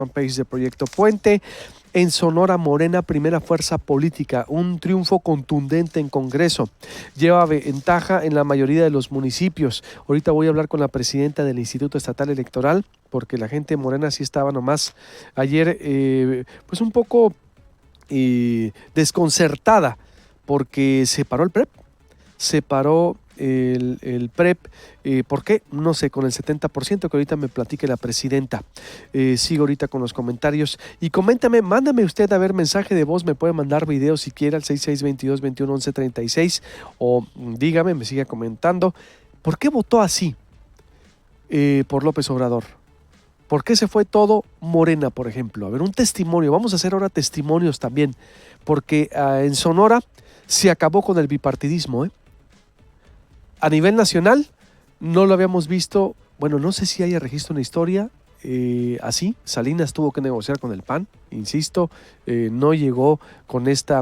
fanpage de Proyecto Puente. En Sonora, Morena, primera fuerza política, un triunfo contundente en Congreso. Lleva ventaja en la mayoría de los municipios. Ahorita voy a hablar con la presidenta del Instituto Estatal Electoral, porque la gente de Morena sí estaba nomás ayer, pues un poco desconcertada, porque se paró el PREP, se paró el PREP. ¿Por qué? No sé, con el 70%, que ahorita me platique la presidenta. Sigo ahorita con los comentarios. Y coméntame, mándame usted a ver mensaje de voz, me puede mandar video si quiere al 6622-211136, o dígame, me siga comentando. ¿Por qué votó así por López Obrador? ¿Por qué se fue todo Morena, por ejemplo? A ver, un testimonio. Vamos a hacer ahora testimonios también, porque en Sonora se acabó con el bipartidismo, A nivel nacional no lo habíamos visto. Bueno, no sé si haya registro en la historia así. Salinas tuvo que negociar con el PAN, insisto, no llegó con esta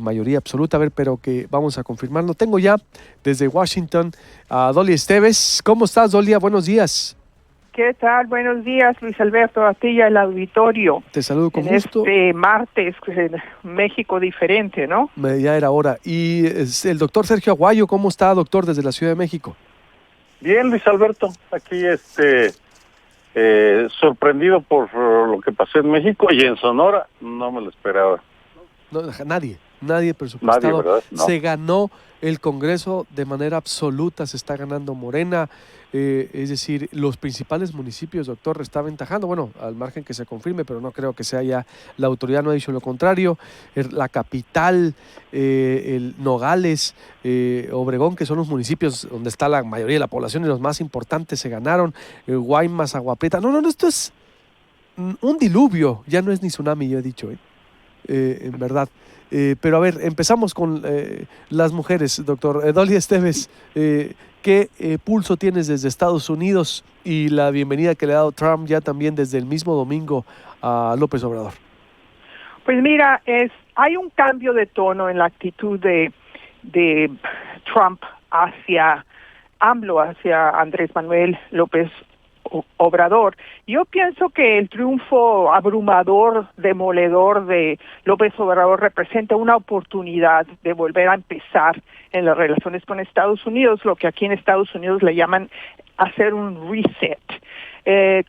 mayoría absoluta. A ver, pero que vamos a confirmarlo. Tengo ya desde Washington a Dolia Esteves. ¿Cómo estás, Dolia? Buenos días. ¿Qué tal? Buenos días, Luis Alberto, a ti y al auditorio. Te saludo con gusto. Este martes, México diferente, ¿no? Ya era hora. Y el doctor Sergio Aguayo, ¿cómo está, doctor, desde la Ciudad de México? Bien, Luis Alberto, aquí sorprendido por lo que pasó en México y en Sonora, no me lo esperaba. No, nadie presupuestado. Nadie, ¿verdad? No. Se ganó el Congreso de manera absoluta, se está ganando Morena, es decir, los principales municipios, doctor, está aventajando, bueno, al margen que se confirme, pero no creo que sea ya, la autoridad no ha dicho lo contrario. La capital, el Nogales, Obregón, que son los municipios donde está la mayoría de la población y los más importantes, se ganaron. Guaymas, Agua Prieta, no, esto es un diluvio, ya no es ni tsunami, yo he dicho, en verdad. Pero a ver, empezamos con las mujeres, doctor. Dolia Esteves, ¿qué pulso tienes desde Estados Unidos y la bienvenida que le ha dado Trump ya también desde el mismo domingo a López Obrador? Pues mira, hay un cambio de tono en la actitud de Trump hacia AMLO, hacia Andrés Manuel López Obrador. Yo pienso que el triunfo abrumador, demoledor de López Obrador representa una oportunidad de volver a empezar en las relaciones con Estados Unidos, lo que aquí en Estados Unidos le llaman hacer un reset.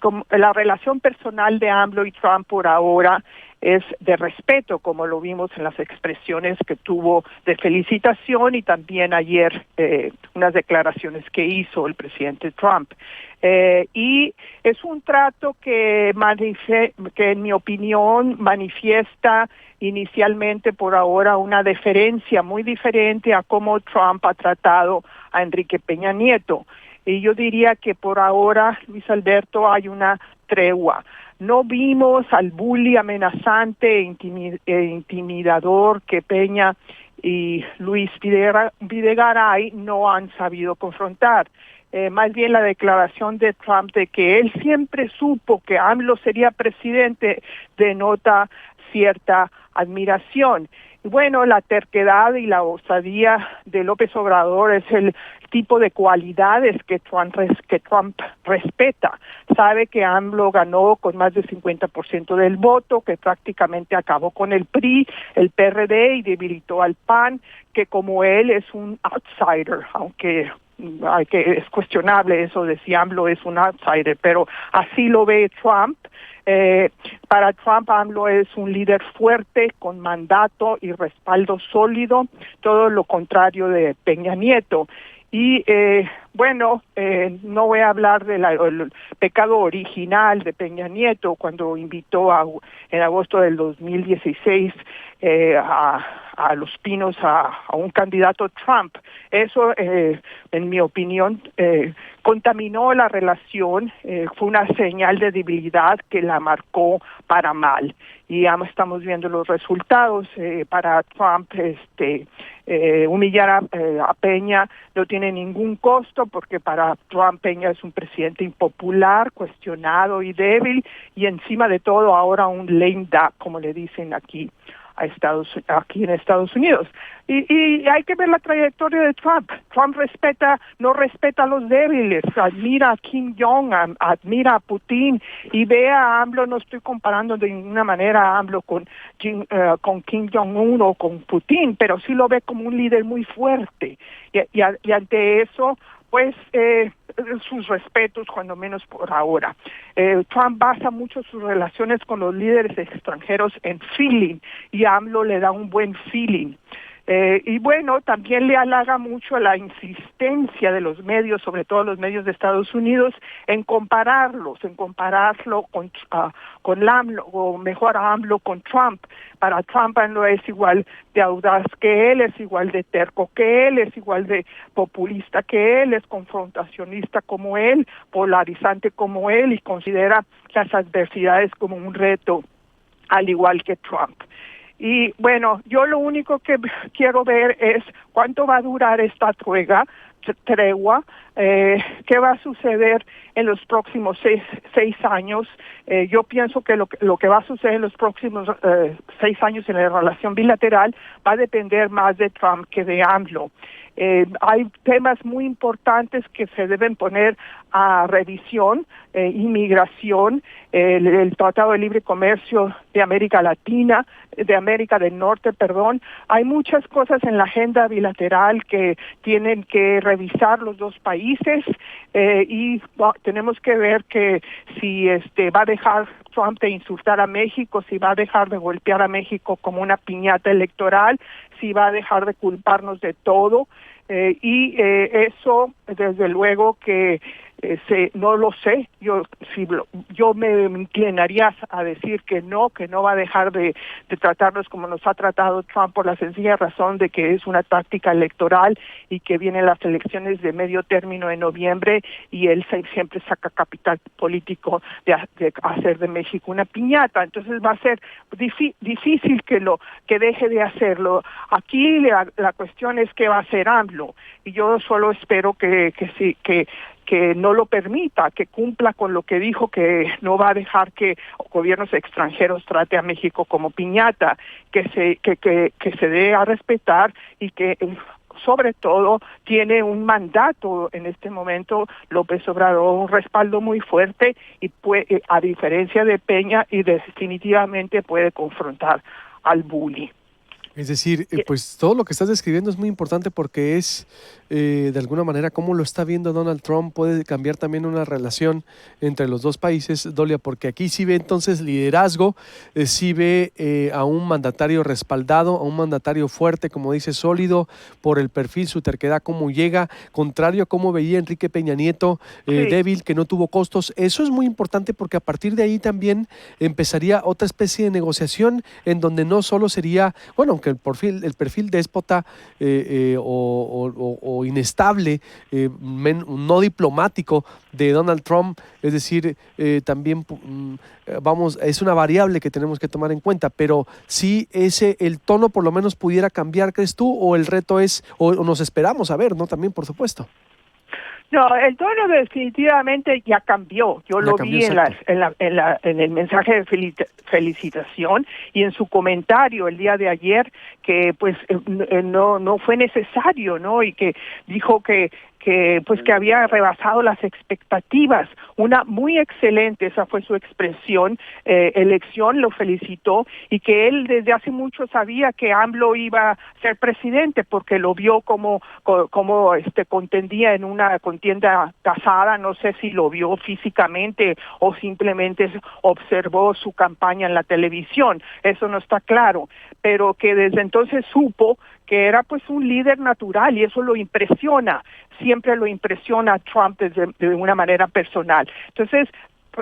Como la relación personal de AMLO y Trump por ahora es de respeto, como lo vimos en las expresiones que tuvo de felicitación y también ayer unas declaraciones que hizo el presidente Trump. Y es un trato que en mi opinión manifiesta inicialmente por ahora una deferencia muy diferente a cómo Trump ha tratado a Enrique Peña Nieto. Y yo diría que por ahora, Luis Alberto, hay una tregua. No vimos al bully amenazante e intimidador que Peña y Luis Videgaray no han sabido confrontar. Más bien la declaración de Trump de que él siempre supo que AMLO sería presidente denota cierta admiración. Y bueno, la terquedad y la osadía de López Obrador es el tipo de cualidades que Trump respeta. Sabe que AMLO ganó con más del 50% del voto, que prácticamente acabó con el PRI, el PRD y debilitó al PAN, que como él es un outsider, aunque es cuestionable eso de si AMLO es un outsider, pero así lo ve Trump. Para Trump, AMLO es un líder fuerte, con mandato y respaldo sólido, todo lo contrario de Peña Nieto. Y no voy a hablar del pecado original de Peña Nieto cuando invitó en agosto del 2016 a Los Pinos a un candidato Trump. Eso, en mi opinión, contaminó la relación, fue una señal de debilidad que la marcó para mal. Y ya estamos viendo los resultados. Para Trump, humillar a Peña no tiene ningún costo, porque para Trump Peña es un presidente impopular, cuestionado y débil, y encima de todo ahora un lame duck, como le dicen aquí aquí en Estados Unidos. Y hay que ver la trayectoria de Trump. Trump no respeta a los débiles, admira a Kim Jong, admira a Putin y ve a AMLO. No estoy comparando de ninguna manera a AMLO con Kim Jong-un o con Putin, pero sí lo ve como un líder muy fuerte. Y ante eso, pues sus respetos, cuando menos por ahora. Trump basa mucho sus relaciones con los líderes extranjeros en feeling, y AMLO le da un buen feeling. Y bueno, también le halaga mucho la insistencia de los medios, sobre todo los medios de Estados Unidos, en compararlo con AMLO, o mejor a AMLO con Trump. Para Trump no es igual de audaz que él, es igual de terco que él, es igual de populista que él, es confrontacionista como él, polarizante como él, y considera las adversidades como un reto, al igual que Trump. Y bueno, yo lo único que quiero ver es cuánto va a durar esta tregua, qué va a suceder en los próximos seis años. Yo pienso que lo que va a suceder en los próximos 6 años en la relación bilateral va a depender más de Trump que de AMLO. Hay temas muy importantes que se deben poner a revisión: inmigración, el Tratado de Libre Comercio de América Latina, de América del Norte, perdón. Hay muchas cosas en la agenda bilateral que tienen que revisar los dos países, y tenemos que ver que si va a dejar Trump de insultar a México, si va a dejar de golpear a México como una piñata electoral, si va a dejar de culparnos de todo. Eso, desde luego que no lo sé. Yo me inclinaría a decir que no va a dejar de tratarnos como nos ha tratado Trump, por la sencilla razón de que es una táctica electoral y que vienen las elecciones de medio término en noviembre, y él siempre saca capital político de hacer de México una piñata. Entonces va a ser difícil que deje de hacerlo. Aquí la cuestión es qué va a hacer AMLO, y yo solo espero que no lo permita, que cumpla con lo que dijo, que no va a dejar que gobiernos extranjeros trate a México como piñata, que se dé a respetar, y que sobre todo tiene un mandato en este momento López Obrador, un respaldo muy fuerte, y a diferencia de Peña, y definitivamente puede confrontar al bully. Es decir, pues todo lo que estás describiendo es muy importante, porque es de alguna manera cómo lo está viendo Donald Trump. Puede cambiar también una relación entre los dos países, Dolia, porque aquí sí ve entonces liderazgo, sí ve a un mandatario respaldado, a un mandatario fuerte, como dice, sólido por el perfil, su terquedad, cómo llega, contrario a cómo veía Enrique Peña Nieto, débil, que no tuvo costos. Eso es muy importante, porque a partir de ahí también empezaría otra especie de negociación, en donde no solo sería, bueno, aunque el perfil déspota o inestable, no diplomático de Donald Trump, es decir, también es una variable que tenemos que tomar en cuenta, pero sí el tono por lo menos pudiera cambiar, ¿crees tú? O el reto es, o nos esperamos a ver, ¿no? También, por supuesto. No, el tono definitivamente ya cambió. Yo lo vi en el mensaje de felicitación, y en su comentario el día de ayer, que pues no fue necesario, ¿no? Y que dijo que había rebasado las expectativas. Una muy excelente, esa fue su expresión, elección, lo felicitó, y que él desde hace mucho sabía que AMLO iba a ser presidente, porque lo vio como contendía en una contienda casada. No sé si lo vio físicamente o simplemente observó su campaña en la televisión, eso no está claro, pero que desde entonces supo que era pues un líder natural, y eso lo impresiona, siempre lo impresiona a Trump de una manera personal. Entonces,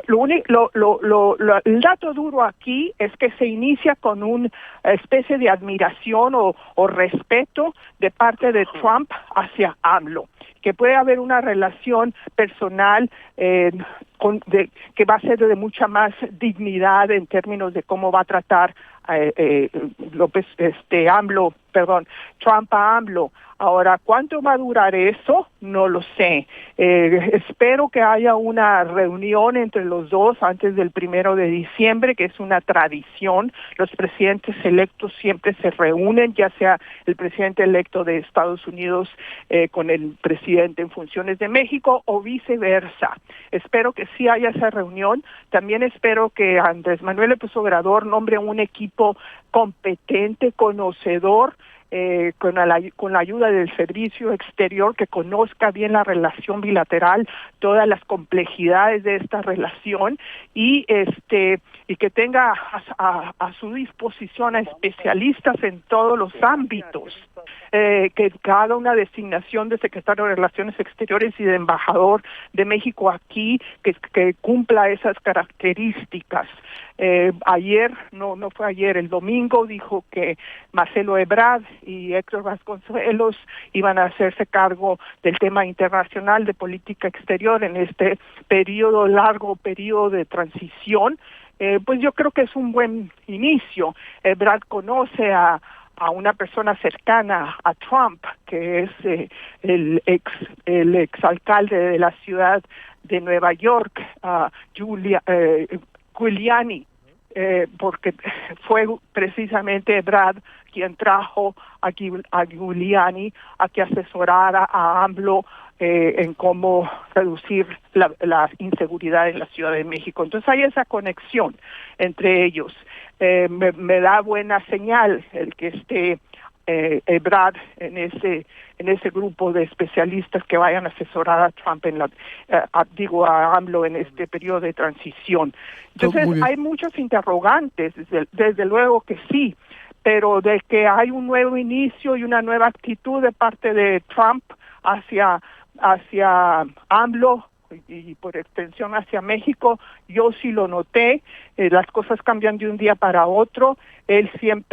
el dato duro aquí es que se inicia con una especie de admiración o respeto de parte de Trump hacia AMLO, que puede haber una relación personal que va a ser de mucha más dignidad en términos de cómo va a tratar Trump a AMLO. Ahora, ¿cuánto va a durar eso? No lo sé. Espero que haya una reunión entre los dos antes del 1 de diciembre, que es una tradición. Los presidentes electos siempre se reúnen, ya sea el presidente electo de Estados Unidos con el presidente en funciones de México o viceversa. Espero que sí haya esa reunión. También espero que Andrés Manuel López Obrador nombre un equipo competente, conocedor, con la ayuda del servicio exterior, que conozca bien la relación bilateral, todas las complejidades de esta relación y que tenga a su disposición a especialistas en todos los ámbitos, que haga una designación de secretario de Relaciones Exteriores y de embajador de México aquí, que cumpla esas características. El domingo dijo que Marcelo Ebrard y Héctor Vasconcelos iban a hacerse cargo del tema internacional de política exterior en este largo periodo de transición. Pues yo creo que es un buen inicio. Ebrard conoce a una persona cercana a Trump, que es el exalcalde de la ciudad de Nueva York, Giuliani, porque fue precisamente Ebrard quien trajo a Giuliani a que asesorara a AMLO en cómo reducir la inseguridad en la Ciudad de México. Entonces hay esa conexión entre ellos. Me da buena señal el que esté Ebrard en ese grupo de especialistas que vayan a asesorar a Trump a AMLO en este periodo de transición. Entonces hay muchos interrogantes, desde luego que sí, pero de que hay un nuevo inicio y una nueva actitud de parte de Trump hacia AMLO y por extensión hacia México, yo sí lo noté. Las cosas cambian de un día para otro. Trump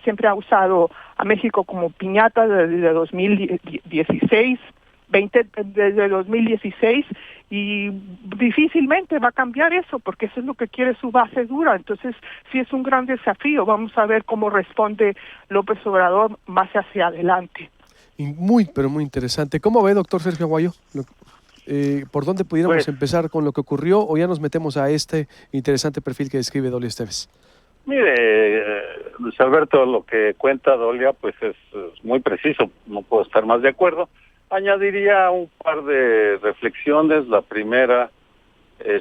siempre ha usado a México como piñata desde 2016, y difícilmente va a cambiar eso, porque eso es lo que quiere su base dura. Entonces, sí es un gran desafío. Vamos a ver cómo responde López Obrador más hacia adelante. Pero muy interesante. ¿Cómo ve, doctor Sergio Aguayo? ¿Por dónde pudiéramos empezar con lo que ocurrió o ya nos metemos a este interesante perfil que describe Dolia Esteves? Mire, Luis Alberto, lo que cuenta Dolia pues es muy preciso, no puedo estar más de acuerdo. Añadiría un par de reflexiones. La primera,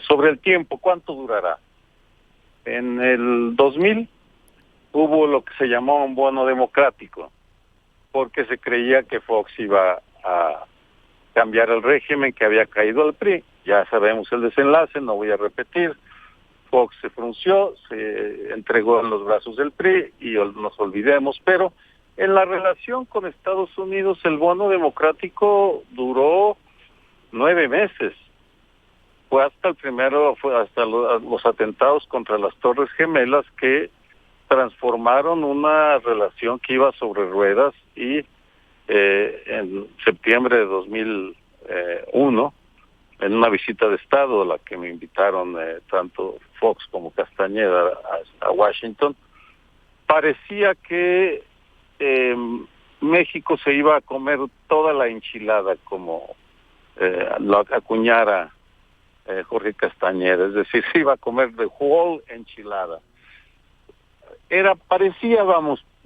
sobre el tiempo, ¿cuánto durará? En el 2000 hubo lo que se llamó un bono democrático, porque se creía que Fox iba a cambiar el régimen que había caído al PRI. Ya sabemos el desenlace, no voy a repetir. Fox se frunció, se entregó en los brazos del PRI y nos olvidemos, pero en la relación con Estados Unidos el bono democrático duró 9 meses. Fue hasta los atentados contra las Torres Gemelas que transformaron una relación que iba sobre ruedas y en septiembre de 2001, en una visita de Estado a la que me invitaron tanto Fox como Castañeda a Washington, parecía que México se iba a comer toda la enchilada, como lo acuñara Jorge Castañeda, es decir, se iba a comer the whole enchilada.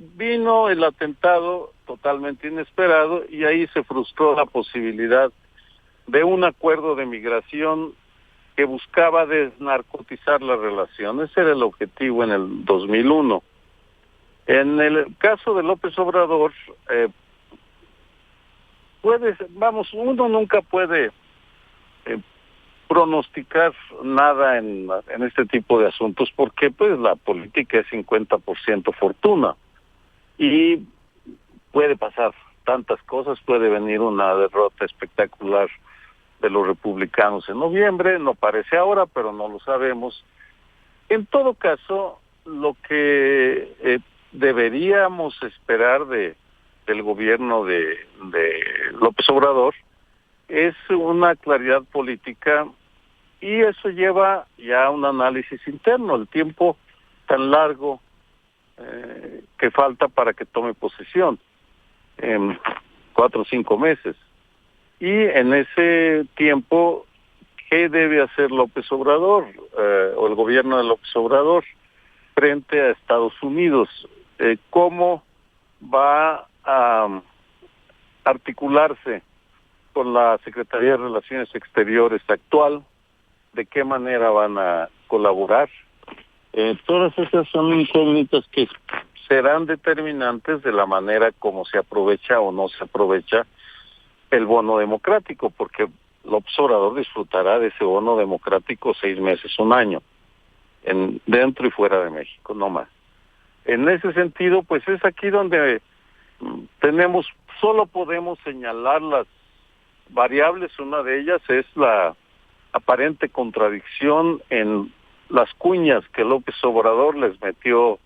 Vino el atentado totalmente inesperado y ahí se frustró la posibilidad de un acuerdo de migración que buscaba desnarcotizar la relación. Ese era el objetivo en el 2001. En el caso de López Obrador, uno nunca puede pronosticar nada en este tipo de asuntos, porque pues la política es 50% fortuna y puede pasar tantas cosas. Puede venir una derrota espectacular de los republicanos en noviembre, no parece ahora, pero no lo sabemos. En todo caso, lo que deberíamos esperar del gobierno de López Obrador es una claridad política y eso lleva ya a un análisis interno, el tiempo tan largo que falta para que tome posesión, 4 o 5 meses. Y en ese tiempo, ¿qué debe hacer López Obrador o el gobierno de López Obrador frente a Estados Unidos? ¿Cómo va a articularse con la Secretaría de Relaciones Exteriores actual? ¿De qué manera van a colaborar? Todas esas son incógnitas que serán determinantes de la manera como se aprovecha o no se aprovecha el bono democrático, porque López Obrador disfrutará de ese bono democrático 6 meses, 1 año, dentro y fuera de México, no más. En ese sentido, pues es aquí donde solo podemos señalar las variables. Una de ellas es la aparente contradicción en las cuñas que López Obrador les metió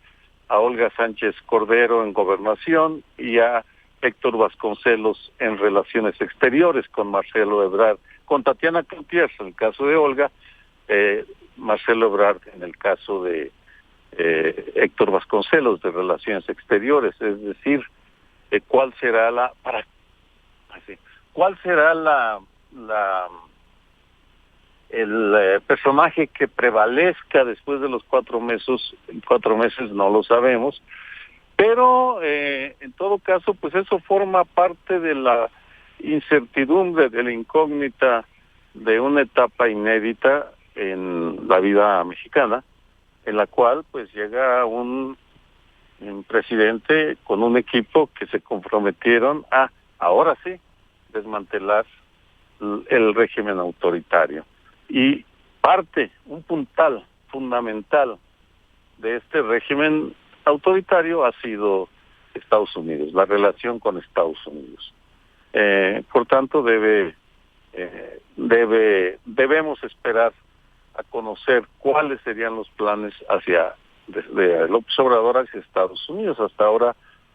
a Olga Sánchez Cordero en Gobernación y a Héctor Vasconcelos en Relaciones Exteriores, con Marcelo Ebrard, con Tatiana Cloutier en el caso de Olga, Marcelo Ebrard en el caso de Héctor Vasconcelos de Relaciones Exteriores. Es decir, ¿cuál será el personaje que prevalezca después de los 4 meses? 4 meses no lo sabemos, pero en todo caso, pues eso forma parte de la incertidumbre, de la incógnita de una etapa inédita en la vida mexicana, en la cual pues llega un presidente con un equipo que se comprometieron a, ahora sí, desmantelar el régimen autoritario. Y un puntal fundamental de este régimen autoritario ha sido Estados Unidos, la relación con Estados Unidos. Por tanto, debemos esperar a conocer cuáles serían los planes desde López Obrador hacia Estados Unidos. Hasta ahora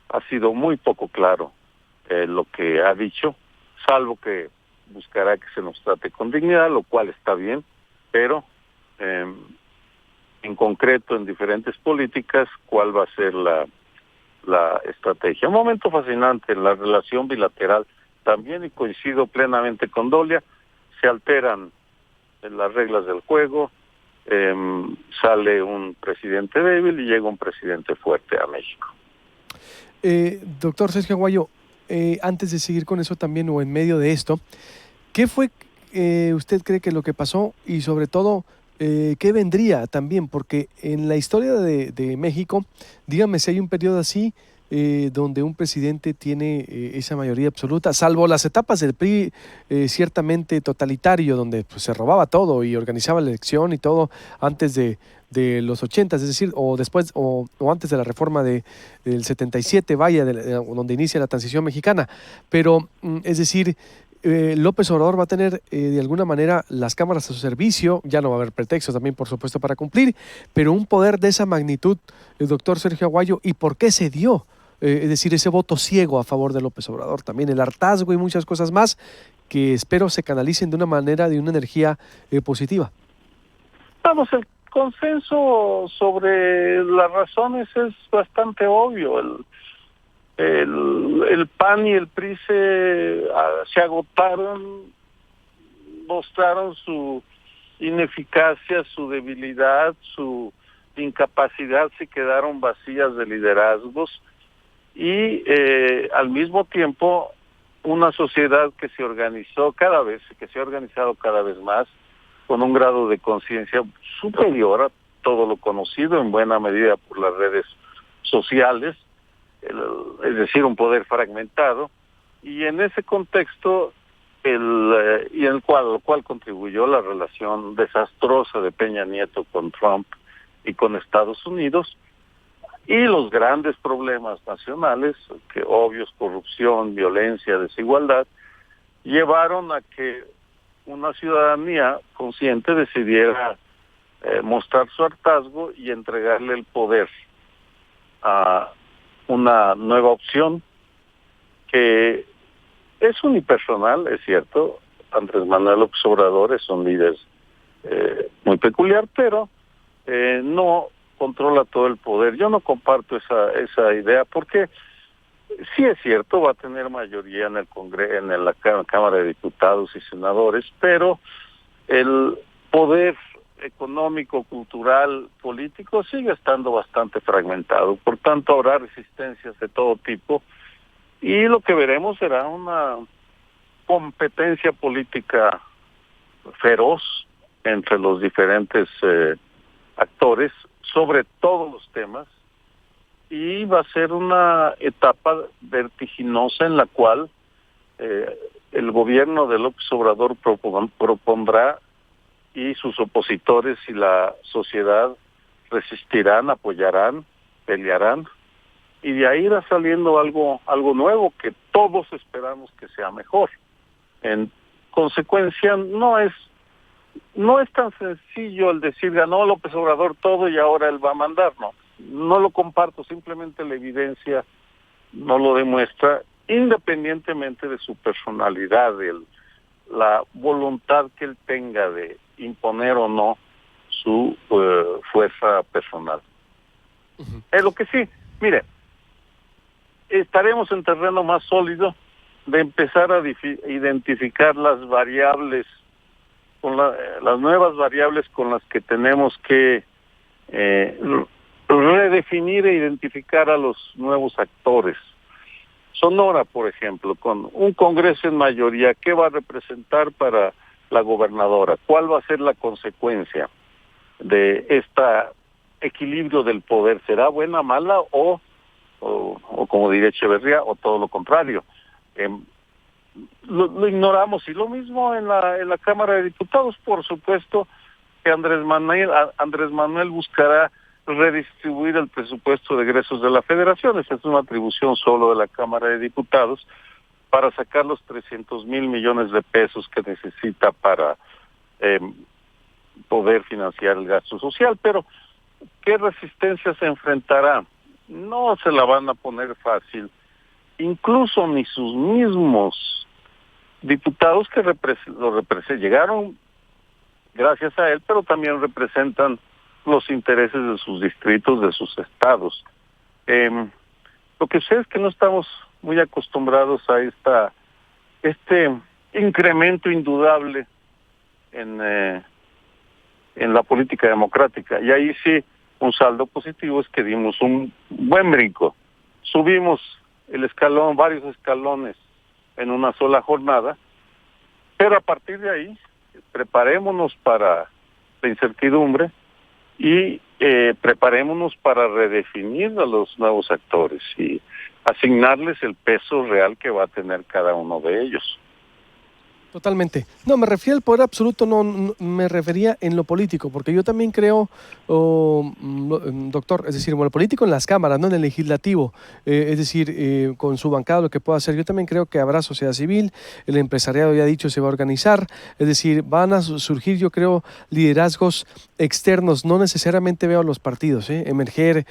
ha sido muy poco claro lo que ha dicho, salvo que buscará que se nos trate con dignidad, lo cual está bien, pero en concreto en diferentes políticas, ¿cuál va a ser la estrategia? Un momento fascinante en la relación bilateral también, y coincido plenamente con Dolia, se alteran las reglas del juego, sale un presidente débil y llega un presidente fuerte a México. Doctor Sergio Aguayo, antes de seguir con eso también, o en medio de esto, ¿qué fue usted cree que lo que pasó y sobre todo qué vendría también? Porque en la historia de México, dígame si hay un periodo así donde un presidente tiene esa mayoría absoluta, salvo las etapas del PRI ciertamente totalitario, donde pues, se robaba todo y organizaba la elección y todo antes de los 80, es decir, o después o antes de la reforma del 77, vaya, donde inicia la transición mexicana. Pero, es decir, López Obrador va a tener de alguna manera las cámaras a su servicio, ya no va a haber pretextos también, por supuesto, para cumplir, pero un poder de esa magnitud, el doctor Sergio Aguayo, ¿y por qué se dio? Es decir, ese voto ciego a favor de López Obrador, también el hartazgo y muchas cosas más que espero se canalicen de una manera, de una energía positiva. Vamos, el consenso sobre las razones es bastante obvio. El PAN y el PRI se agotaron, mostraron su ineficacia, su debilidad, su incapacidad, se quedaron vacías de liderazgos y al mismo tiempo una sociedad que se ha organizado cada vez más con un grado de conciencia superior a todo lo conocido, en buena medida por las redes sociales, es decir, un poder fragmentado, y en ese contexto lo cual contribuyó la relación desastrosa de Peña Nieto con Trump y con Estados Unidos, y los grandes problemas nacionales, que obvios, corrupción, violencia, desigualdad, llevaron a que una ciudadanía consciente decidiera mostrar su hartazgo y entregarle el poder a una nueva opción que es unipersonal, es cierto, Andrés Manuel López Obrador es un líder muy peculiar, pero no controla todo el poder. Yo no comparto esa idea porque sí es cierto, va a tener mayoría en el Congreso, en la Cámara de Diputados y Senadores, pero el poder económico, cultural, político sigue estando bastante fragmentado. Por tanto, habrá resistencias de todo tipo y lo que veremos será una competencia política feroz entre los diferentes actores sobre todos los temas, y va a ser una etapa vertiginosa en la cual el gobierno de López Obrador propondrá, y sus opositores y la sociedad resistirán, apoyarán, pelearán, y de ahí irá saliendo algo nuevo que todos esperamos que sea mejor. En consecuencia, no es tan sencillo el decir ganó López Obrador todo y ahora él va a mandar, no lo comparto, simplemente la evidencia no lo demuestra, independientemente de su personalidad, la voluntad que él tenga de imponer o no su fuerza personal. Uh-huh. Es lo que sí, mire, estaremos en terreno más sólido de empezar a identificar las variables, las nuevas variables con las que tenemos que redefinir e identificar a los nuevos actores. Sonora, por ejemplo, con un Congreso en mayoría, ¿qué va a representar para la gobernadora? ¿Cuál va a ser la consecuencia de este equilibrio del poder? ¿Será buena, mala o como diría Echeverría, o todo lo contrario? Lo ignoramos. Y lo mismo en la Cámara de Diputados. Por supuesto que Andrés Manuel buscará redistribuir el presupuesto de egresos de la Federación. Esa es una atribución solo de la Cámara de Diputados para sacar los 300,000 millones de pesos que necesita para poder financiar el gasto social. Pero ¿qué resistencia se enfrentará? No se la van a poner fácil. Incluso ni sus mismos diputados que llegaron gracias a él, pero también representan los intereses de sus distritos, de sus estados. Lo que sé es que no estamos muy acostumbrados a este incremento indudable en la política democrática. Y ahí sí, un saldo positivo es que dimos un buen brinco. Subimos varios escalones en una sola jornada, pero a partir de ahí, preparémonos para la incertidumbre y preparémonos para redefinir a los nuevos actores y asignarles el peso real que va a tener cada uno de ellos. Totalmente. No, me refiero al poder absoluto, no me refería en lo político, porque yo también creo, doctor, es decir, bueno, el político en las cámaras, no en el legislativo, es decir, con su bancada lo que pueda hacer. Yo también creo que habrá sociedad civil, el empresariado ya dicho se va a organizar, es decir, van a surgir, yo creo, liderazgos externos, no necesariamente veo a los partidos emerger,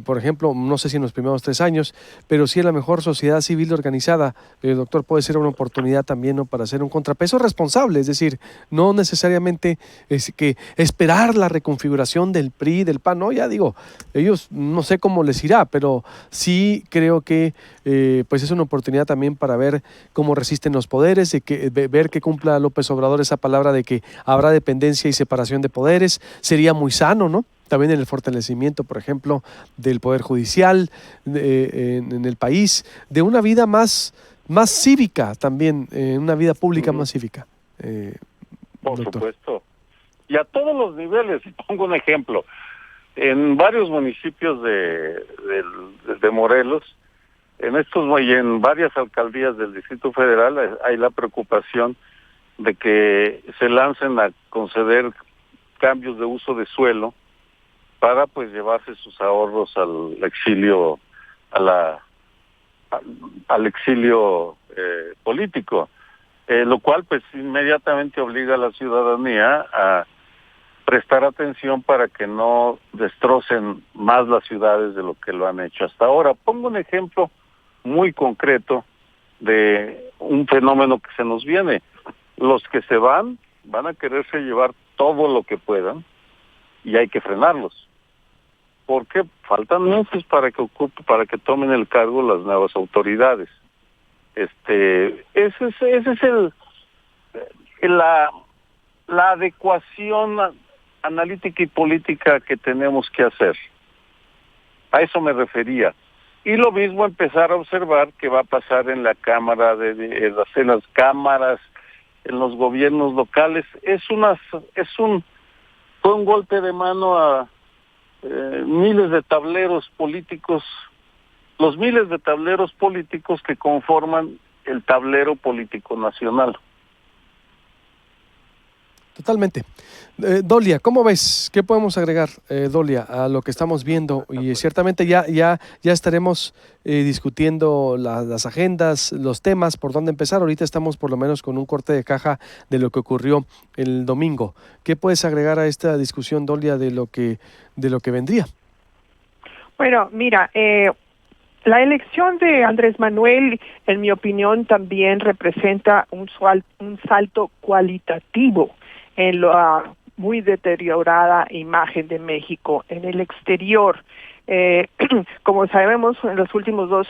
por ejemplo, no sé si en los primeros 3 años, pero sí a la mejor sociedad civil organizada, doctor, puede ser una oportunidad también, ¿no?, para hacer un contrapeso responsable, es decir, no necesariamente que esperar la reconfiguración del PRI, del PAN, no, ya digo, ellos no sé cómo les irá, pero sí creo que pues es una oportunidad también para ver cómo resisten los poderes, ver que cumpla López Obrador esa palabra de que habrá dependencia y separación de poderes, sería muy sano, ¿no? También en el fortalecimiento, por ejemplo, del Poder Judicial en el país, de una vida más cívica también, una vida pública más cívica. Por doctor. Supuesto. Y a todos los niveles. Pongo un ejemplo. En varios municipios de Morelos, y en varias alcaldías del Distrito Federal, hay la preocupación de que se lancen a conceder cambios de uso de suelo para pues llevarse sus ahorros al exilio, al exilio político, lo cual pues inmediatamente obliga a la ciudadanía a prestar atención para que no destrocen más las ciudades de lo que lo han hecho hasta ahora. Pongo un ejemplo muy concreto de un fenómeno que se nos viene. los que se van a quererse llevar todo lo que puedan y hay que frenarlos. Porque faltan meses para que tomen el cargo las nuevas autoridades. Ese es la adecuación analítica y política que tenemos que hacer. A eso me refería. Y lo mismo empezar a observar qué va a pasar en la Cámara, en las cámaras, en los gobiernos locales. Fue un golpe de mano a miles de tableros políticos, los miles de tableros políticos que conforman el tablero político nacional. Totalmente. Dolia, ¿cómo ves? ¿Qué podemos agregar, Dolia, a lo que estamos viendo? Y ciertamente ya estaremos discutiendo las agendas, los temas, por dónde empezar. Ahorita estamos por lo menos con un corte de caja de lo que ocurrió el domingo. ¿Qué puedes agregar a esta discusión, Dolia, de lo que vendría? Bueno, mira, la elección de Andrés Manuel, en mi opinión, también representa un salto cualitativo en la muy deteriorada imagen de México en el exterior. Como sabemos, en los últimos 2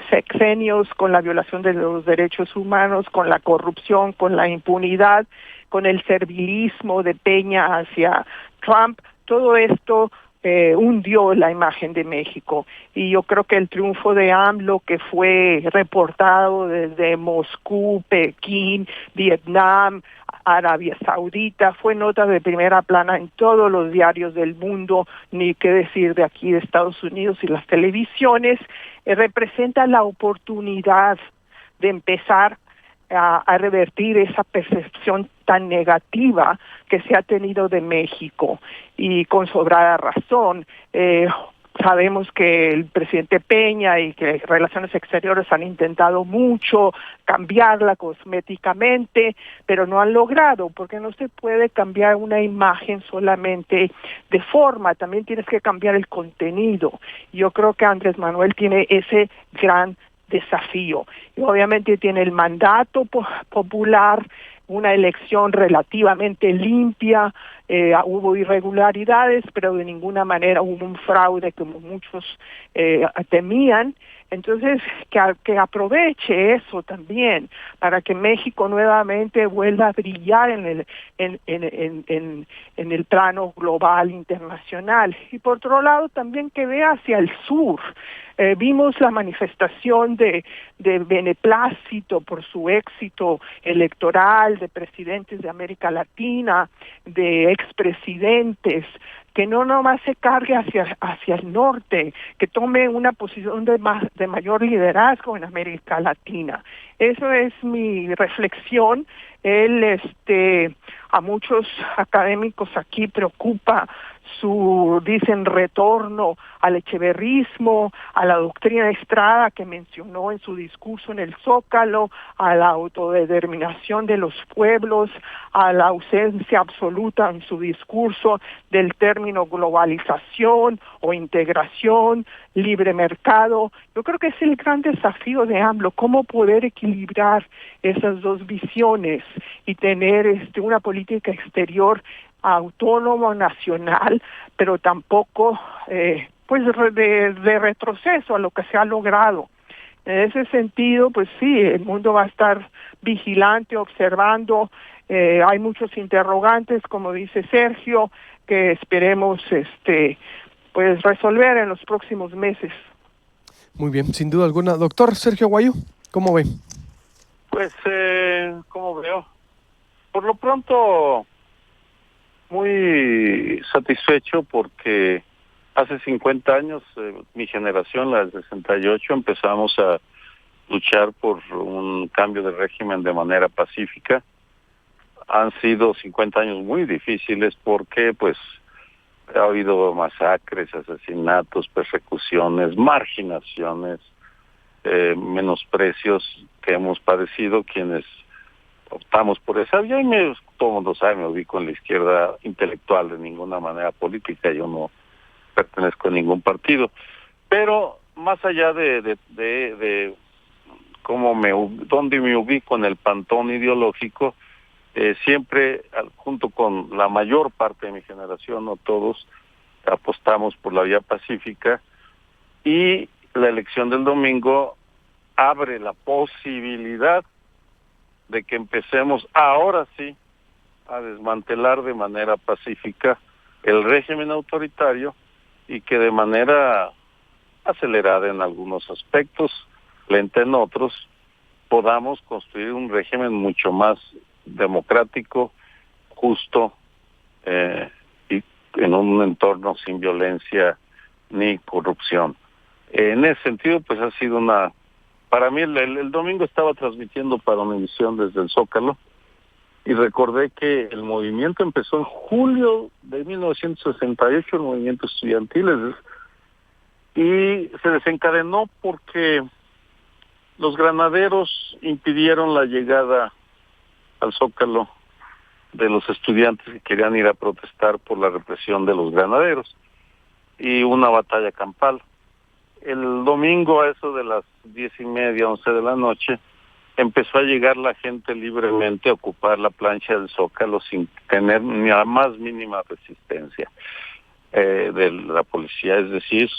sexenios, con la violación de los derechos humanos, con la corrupción, con la impunidad, con el servilismo de Peña hacia Trump, todo esto hundió la imagen de México. Y yo creo que el triunfo de AMLO, que fue reportado desde Moscú, Pekín, Vietnam, Arabia Saudita, fue nota de primera plana en todos los diarios del mundo, ni qué decir de aquí de Estados Unidos y las televisiones, representa la oportunidad de empezar a revertir esa percepción tan negativa que se ha tenido de México, y con sobrada razón. Sabemos que el presidente Peña y que Relaciones Exteriores han intentado mucho cambiarla cosméticamente, pero no han logrado, porque no se puede cambiar una imagen solamente de forma, también tienes que cambiar el contenido. Yo creo que Andrés Manuel tiene ese gran desafío. Y obviamente tiene el mandato popular, una elección relativamente limpia, hubo irregularidades, pero de ninguna manera hubo un fraude como muchos temían. Entonces, que aproveche eso también para que México nuevamente vuelva a brillar en el plano global internacional. Y por otro lado, también que vea hacia el sur. Vimos la manifestación de beneplácito por su éxito electoral de presidentes de América Latina, de expresidentes, que no nomás se cargue hacia el norte, que tome una posición de mayor liderazgo en América Latina. Eso es mi reflexión. A muchos académicos aquí preocupa dicen, retorno al echeverrismo, a la doctrina Estrada que mencionó en su discurso en el Zócalo, a la autodeterminación de los pueblos, a la ausencia absoluta en su discurso del término globalización o integración, libre mercado. Yo creo que es el gran desafío de AMLO, cómo poder equilibrar esas dos visiones y tener una política exterior autónomo, nacional, pero tampoco de retroceso a lo que se ha logrado. En ese sentido, pues sí, el mundo va a estar vigilante, observando. Hay muchos interrogantes, como dice Sergio, que esperemos resolver en los próximos meses. Muy bien, sin duda alguna. Doctor Sergio Aguayo, ¿cómo ve? Pues, ¿cómo veo? Por lo pronto, muy satisfecho porque hace 50 años, mi generación, la del 68, empezamos a luchar por un cambio de régimen de manera pacífica. Han sido 50 años muy difíciles porque pues ha habido masacres, asesinatos, persecuciones, marginaciones, menosprecios que hemos padecido quienes optamos por esa vía, y todo el mundo sabe, me ubico en la izquierda intelectual, de ninguna manera política, yo no pertenezco a ningún partido, pero más allá de dónde me ubico en el pantón ideológico, siempre, junto con la mayor parte de mi generación, no todos, apostamos por la vía pacífica, y la elección del domingo abre la posibilidad de que empecemos ahora sí a desmantelar de manera pacífica el régimen autoritario y que de manera acelerada en algunos aspectos, lenta en otros, podamos construir un régimen mucho más democrático, justo, y en un entorno sin violencia ni corrupción. En ese sentido, pues ha sido para mí el domingo estaba transmitiendo para Univisión desde el Zócalo, y recordé que el movimiento empezó en julio de 1968, el movimiento estudiantil, y se desencadenó porque los granaderos impidieron la llegada al Zócalo de los estudiantes que querían ir a protestar por la represión de los granaderos, y una batalla campal. El domingo, a eso de las 10:30, 11 de la noche, empezó a llegar la gente libremente a ocupar la plancha del Zócalo sin tener ni la más mínima resistencia de la policía. Es decir,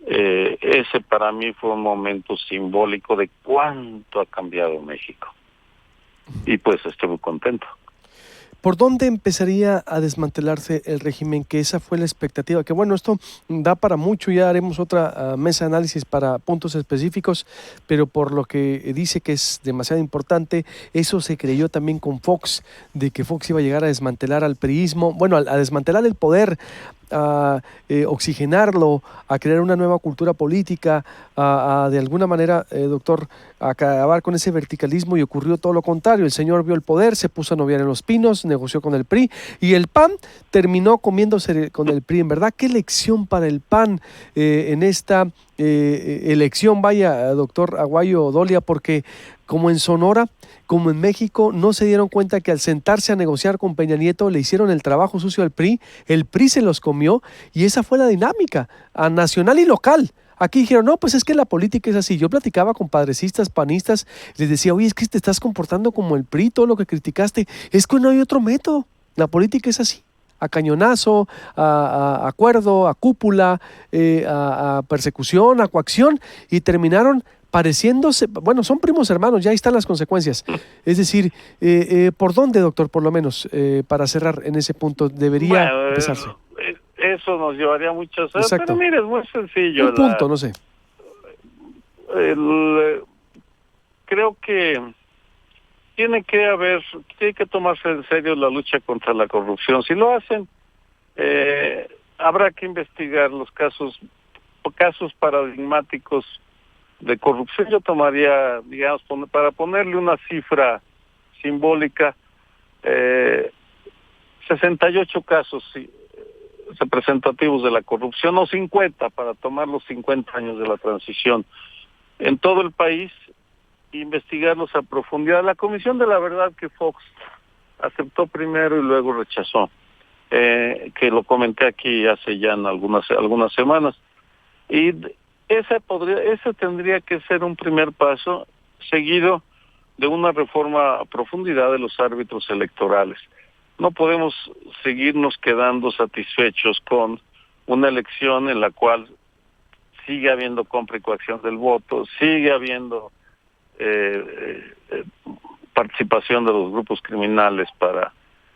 ese para mí fue un momento simbólico de cuánto ha cambiado México. Y pues estoy muy contento. ¿Por dónde empezaría a desmantelarse el régimen? Que esa fue la expectativa. Que bueno, esto da para mucho, ya haremos otra mesa de análisis para puntos específicos, pero por lo que dice que es demasiado importante, eso se creyó también con Fox, de que Fox iba a llegar a desmantelar al priismo, bueno, a desmantelar el poder, a oxigenarlo, a crear una nueva cultura política, a de alguna manera, doctor, a acabar con ese verticalismo, y ocurrió todo lo contrario. El señor vio el poder, se puso a noviar en Los Pinos, negoció con el PRI, y el PAN terminó comiéndose con el PRI. En verdad, qué lección para el PAN en esta elección, vaya, doctor Aguayo Dolia, porque como en Sonora, como en México, no se dieron cuenta que al sentarse a negociar con Peña Nieto le hicieron el trabajo sucio al PRI, el PRI se los comió, y esa fue la dinámica, a nacional y local. Aquí dijeron, no, pues es que la política es así. Yo platicaba con padrecistas, panistas, les decía, oye, es que te estás comportando como el PRI, todo lo que criticaste, es que no hay otro método, la política es así. A cañonazo, a acuerdo, a cúpula, a persecución, a coacción, y terminaron pareciéndose, bueno, son primos hermanos, ya ahí están las consecuencias. Es decir, ¿por dónde, doctor, por lo menos, para cerrar en ese punto, debería empezarse? Eso nos llevaría muchas horas, Exacto. pero mire, es muy sencillo. Un punto, no sé. Creo que tiene que tomarse en serio la lucha contra la corrupción. Si lo hacen, habrá que investigar los casos paradigmáticos de corrupción. Yo tomaría, digamos, para ponerle una cifra simbólica, 68 casos representativos de la corrupción, o 50, para tomar los 50 años de la transición en todo el país, investigarlos a profundidad. La Comisión de la Verdad, que Fox aceptó primero y luego rechazó, que lo comenté aquí hace ya en algunas semanas, y ese tendría que ser un primer paso, seguido de una reforma a profundidad de los árbitros electorales. No podemos seguirnos quedando satisfechos con una elección en la cual sigue habiendo compra y coacción del voto, sigue habiendo participación de los grupos criminales para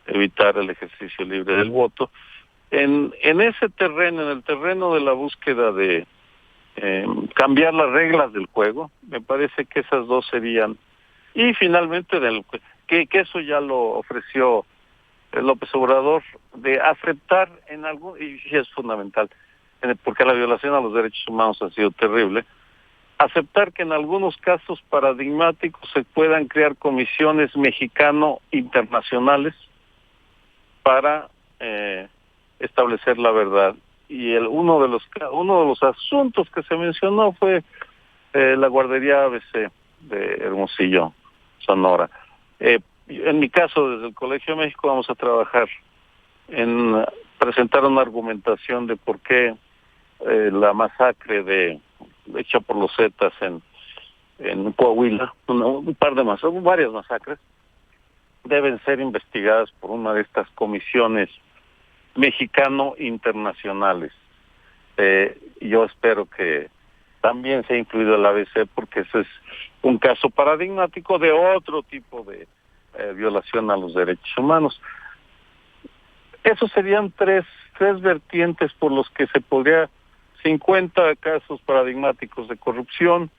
evitar el ejercicio libre del voto. En ese terreno, en el terreno de la búsqueda de cambiar las reglas del juego, me parece que esas dos serían, y finalmente que eso ya lo ofreció López Obrador, de aceptar y sí es fundamental, porque la violación a los derechos humanos ha sido terrible, aceptar que en algunos casos paradigmáticos se puedan crear comisiones mexicano-internacionales para establecer la verdad. Y uno de los asuntos que se mencionó fue la guardería ABC de Hermosillo, Sonora. En mi caso, desde el Colegio de México, vamos a trabajar en presentar una argumentación de por qué la masacre hecha por los Zetas en Coahuila, varias masacres, deben ser investigadas por una de estas comisiones mexicano-internacionales. Yo espero que también sea incluido el ABC, porque ese es un caso paradigmático de otro tipo de violación a los derechos humanos. Esos serían tres vertientes por los que se podría 50 casos paradigmáticos de corrupción,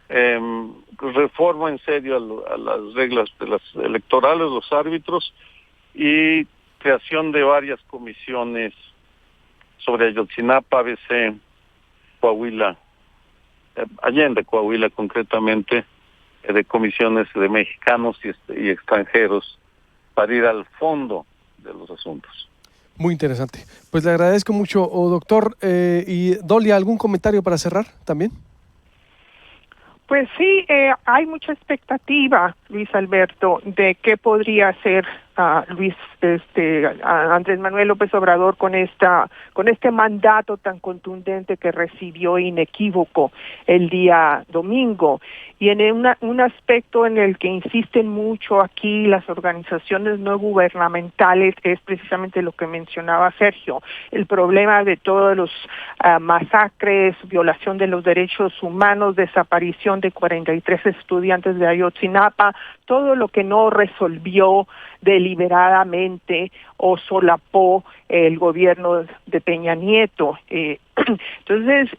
reforma en serio a las reglas de las electorales, los árbitros, y creación de varias comisiones sobre Ayotzinapa, ABC, Coahuila, Allende, Coahuila concretamente, de comisiones de mexicanos y extranjeros para ir al fondo de los asuntos. Muy interesante. Pues le agradezco mucho, doctor. Y Dolia, ¿algún comentario para cerrar también? Pues sí, hay mucha expectativa, Luis Alberto, de qué podría hacer Andrés Manuel López Obrador con este mandato tan contundente que recibió inequívoco el día domingo. Y en un aspecto en el que insisten mucho aquí las organizaciones no gubernamentales es precisamente lo que mencionaba Sergio, el problema de todos los masacres, violación de los derechos humanos, desaparición de 43 estudiantes de Ayotzinapa, todo lo que no resolvió deliberadamente o solapó el gobierno de Peña Nieto. Entonces,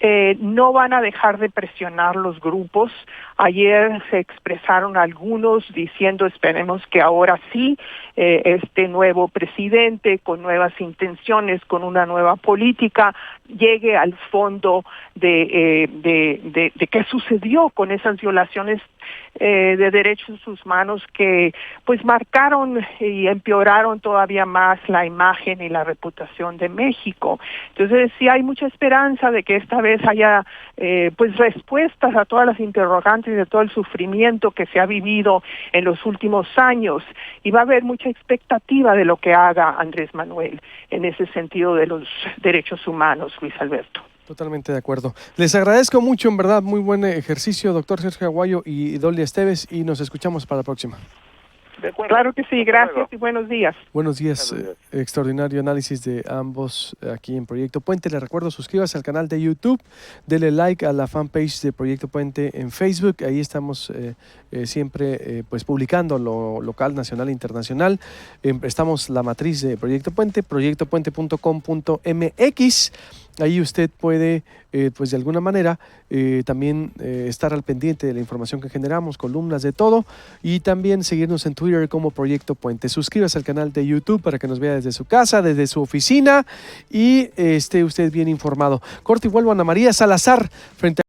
no van a dejar de presionar los grupos. Ayer se expresaron algunos diciendo, esperemos que ahora sí, este nuevo presidente, con nuevas intenciones, con una nueva política, llegue al fondo de qué sucedió con esas violaciones de derechos humanos que pues marcaron y empeoraron todavía más la imagen y la reputación de México. Entonces sí hay mucha esperanza de que esta vez haya pues respuestas a todas las interrogantes y de todo el sufrimiento que se ha vivido en los últimos años, y va a haber mucha expectativa de lo que haga Andrés Manuel en ese sentido de los derechos humanos, Luis Alberto. Totalmente de acuerdo. Les agradezco mucho, en verdad, muy buen ejercicio, doctor Sergio Aguayo y Dolia Esteves, y nos escuchamos para la próxima. De acuerdo. Claro que sí, gracias y buenos días. Buenos días, extraordinario análisis de ambos aquí en Proyecto Puente. Les recuerdo, suscríbase al canal de YouTube, dele like a la fanpage de Proyecto Puente en Facebook, ahí estamos siempre pues publicando lo local, nacional e internacional. Estamos la matriz de Proyecto Puente, proyectopuente.com.mx. Ahí usted puede, pues de alguna manera, también estar al pendiente de la información que generamos, columnas de todo, y también seguirnos en Twitter como Proyecto Puente. Suscríbase al canal de YouTube para que nos vea desde su casa, desde su oficina, y esté usted bien informado. Corte y vuelvo a Ana María Salazar frente a